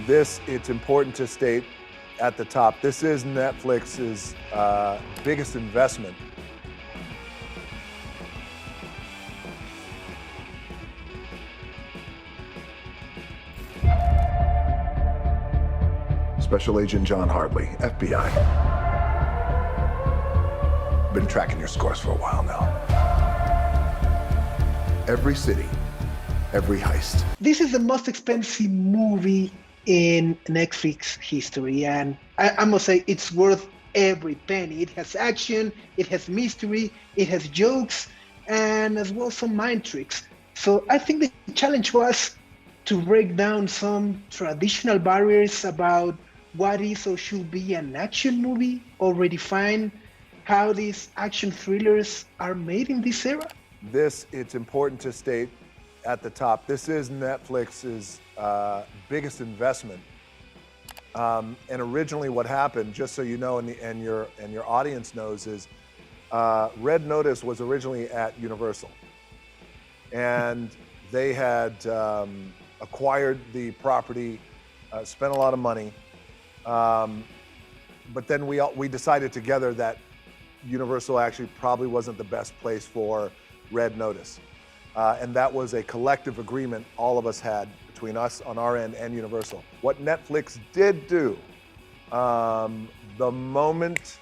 This, it's important to state at the top, this is Netflix's biggest investment. Special Agent John Hartley, FBI. Been tracking your scores for a while now. Every city, every heist. This is the most expensive movie in Netflix history, and I must say it's worth every penny. It has action, it has mystery, it has jokes, and as well some mind tricks. So I think the challenge was to break down some traditional barriers about what is or should be an action movie, or redefine how these action thrillers are made in this era. This, it's important to state at the top, this is Netflix's biggest investment. And originally what happened, just so you know, and your audience knows, is Red Notice was originally at Universal. And they had acquired the property, spent a lot of money, but then we decided together that Universal actually probably wasn't the best place for Red Notice. And that was a collective agreement all of us had between us on our end and Universal. What Netflix did do, the moment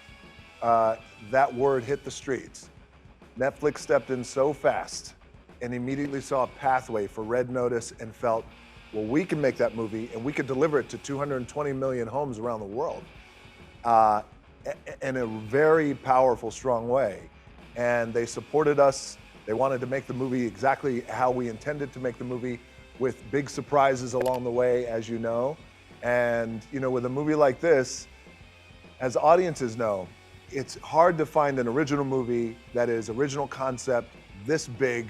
that word hit the streets, Netflix stepped in so fast and immediately saw a pathway for Red Notice and felt, well, we can make that movie and we could deliver it to 220 million homes around the world in a very powerful, strong way. And they supported us. They wanted to make the movie exactly how we intended to make the movie, with big surprises along the way, as you know. And you know, with a movie like this, as audiences know, it's hard to find an original movie that is original concept, this big,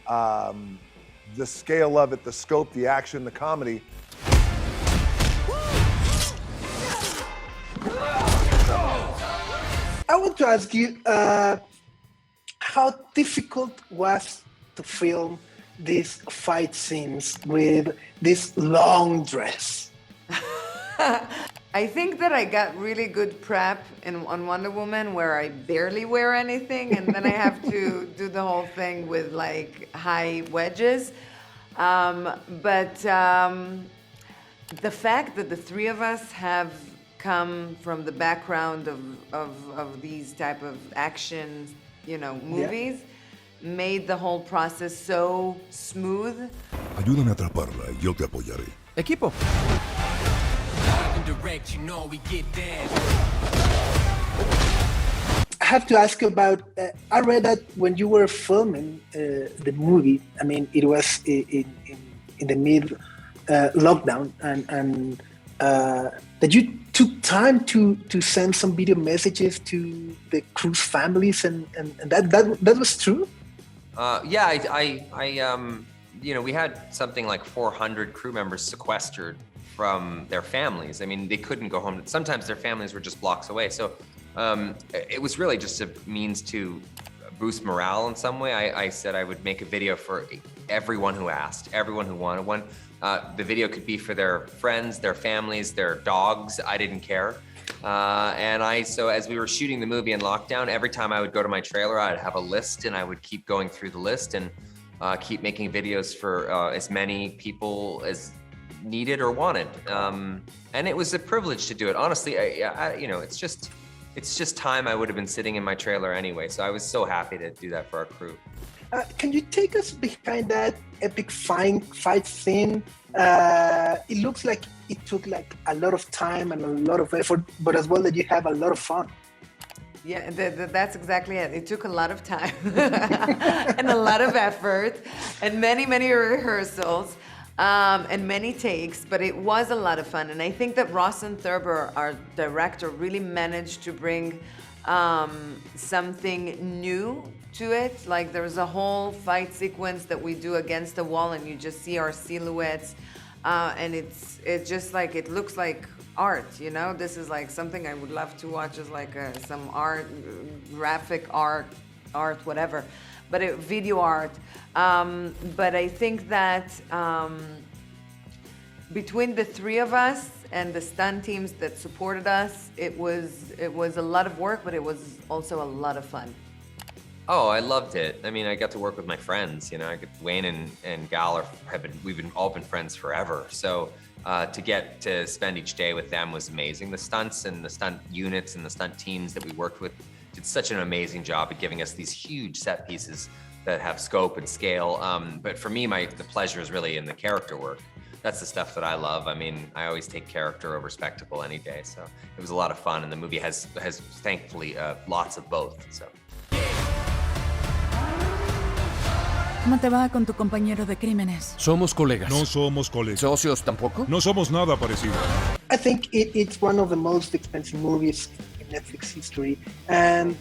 the scale of it, the scope, the action, the comedy. I want to ask you, how difficult was to film these fight scenes with this long dress? I think that I got really good prep on Wonder Woman, where I barely wear anything, and then I have to do the whole thing with like high wedges. But the fact that the three of us have come from the background of these type of action, you know, movies, made the whole process so smooth. Ayúdame a atraparla y yo te apoyaré. Equipo. I have to ask you about, I read that when you were filming the movie, I mean, it was in the mid lockdown, and that you took time to send some video messages to the crew's families, and that was true? Yeah, I you know, we had something like 400 crew members sequestered from their families. I mean, they couldn't go home. Sometimes their families were just blocks away. So it was really just a means to boost morale in some way. I said I would make a video for everyone who asked, everyone who wanted one. The video could be for their friends, their families, their dogs. I didn't care. So as we were shooting the movie in lockdown, every time I would go to my trailer, I'd have a list, and I would keep going through the list and keep making videos for as many people as needed or wanted. And it was a privilege to do it. Honestly, you know, it's just time I would have been sitting in my trailer anyway. So I was so happy to do that for our crew. Can you take us behind that epic fight scene? It looks like it took like a lot of time and a lot of effort, but as well that you have a lot of fun. Yeah, that's exactly it. It took a lot of time and a lot of effort and many rehearsals and many takes, but it was a lot of fun. And I think that Ross and Thurber, our director, really managed to bring something new to it. Like there's a whole fight sequence that we do against the wall, and you just see our silhouettes, and it's just like, it looks like art, you know? This is like something I would love to watch, as like some art, graphic art, whatever, but video art. But I think that between the three of us and the stunt teams that supported us, it was a lot of work, but it was also a lot of fun. Oh, I loved it. I mean, I got to work with my friends. You know, Dwayne and Gal we've all been friends forever. So to get to spend each day with them was amazing. The stunts and the stunt units and the stunt teams that we worked with did such an amazing job at giving us these huge set pieces that have scope and scale. But for me, the pleasure is really in the character work. That's the stuff that I love. I mean, I always take character over spectacle any day. So it was a lot of fun, and the movie has thankfully lots of both. So. ¿Cómo te va con tu compañero de crímenes? Somos colegas. No somos colegas. ¿Socios tampoco? No somos nada parecido. I think it's one of the most expensive movies in Netflix history, and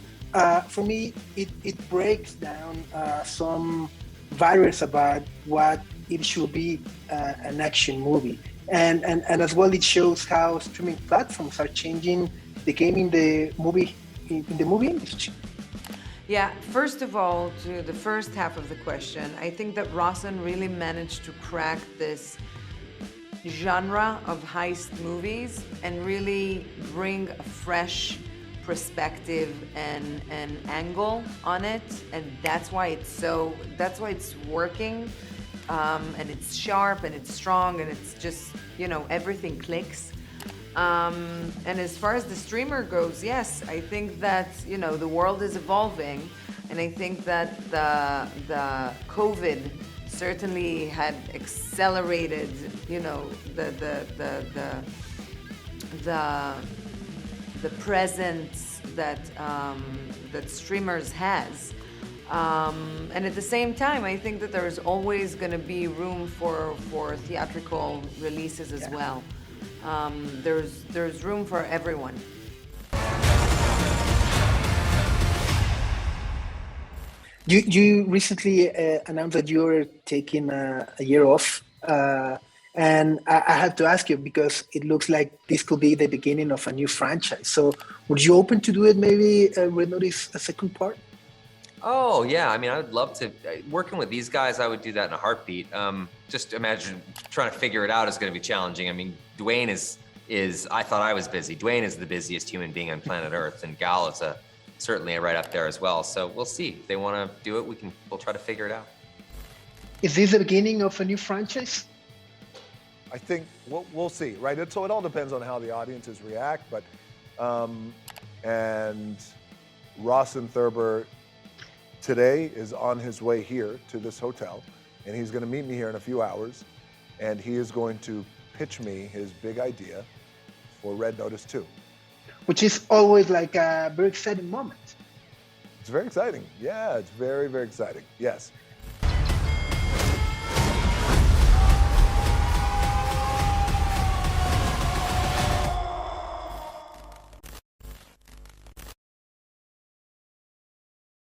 for me, it breaks down some barriers about what it should be an action movie, and as well, it shows how streaming platforms are changing the game in the movie industry. Yeah, first of all, to the first half of the question, I think that Rawson really managed to crack this genre of heist movies and really bring a fresh perspective and angle on it, and that's why it's working, and it's sharp and it's strong and it's just, you know, everything clicks. And as far as the streamer goes, yes, I think that, you know, the world is evolving, and I think that the COVID certainly had accelerated, you know, the presence that that streamers has. And at the same time, I think that there's always going to be room for theatrical releases as well. There's room for everyone. You recently announced that you were taking a year off, and I had to ask you because it looks like this could be the beginning of a new franchise. So would you open to do it, maybe Red Notice a second part? Oh yeah, I mean, I would love to. Working with these guys, I would do that in a heartbeat. Just imagine trying to figure it out is going to be challenging. I mean, Dwayne is. I thought I was busy. Dwayne is the busiest human being on planet Earth, and Gal is certainly right up there as well. So we'll see. If they want to do it, we'll try to figure it out. Is this the beginning of a new franchise? I think we'll see, right? So it all depends on how the audiences react, but and Rawson Thurber today is on his way here to this hotel, and he's going to meet me here in a few hours, and he is going to pitch me his big idea for Red Notice 2. Which is always like a very exciting moment. It's very exciting. Yeah, it's very, very exciting. Yes.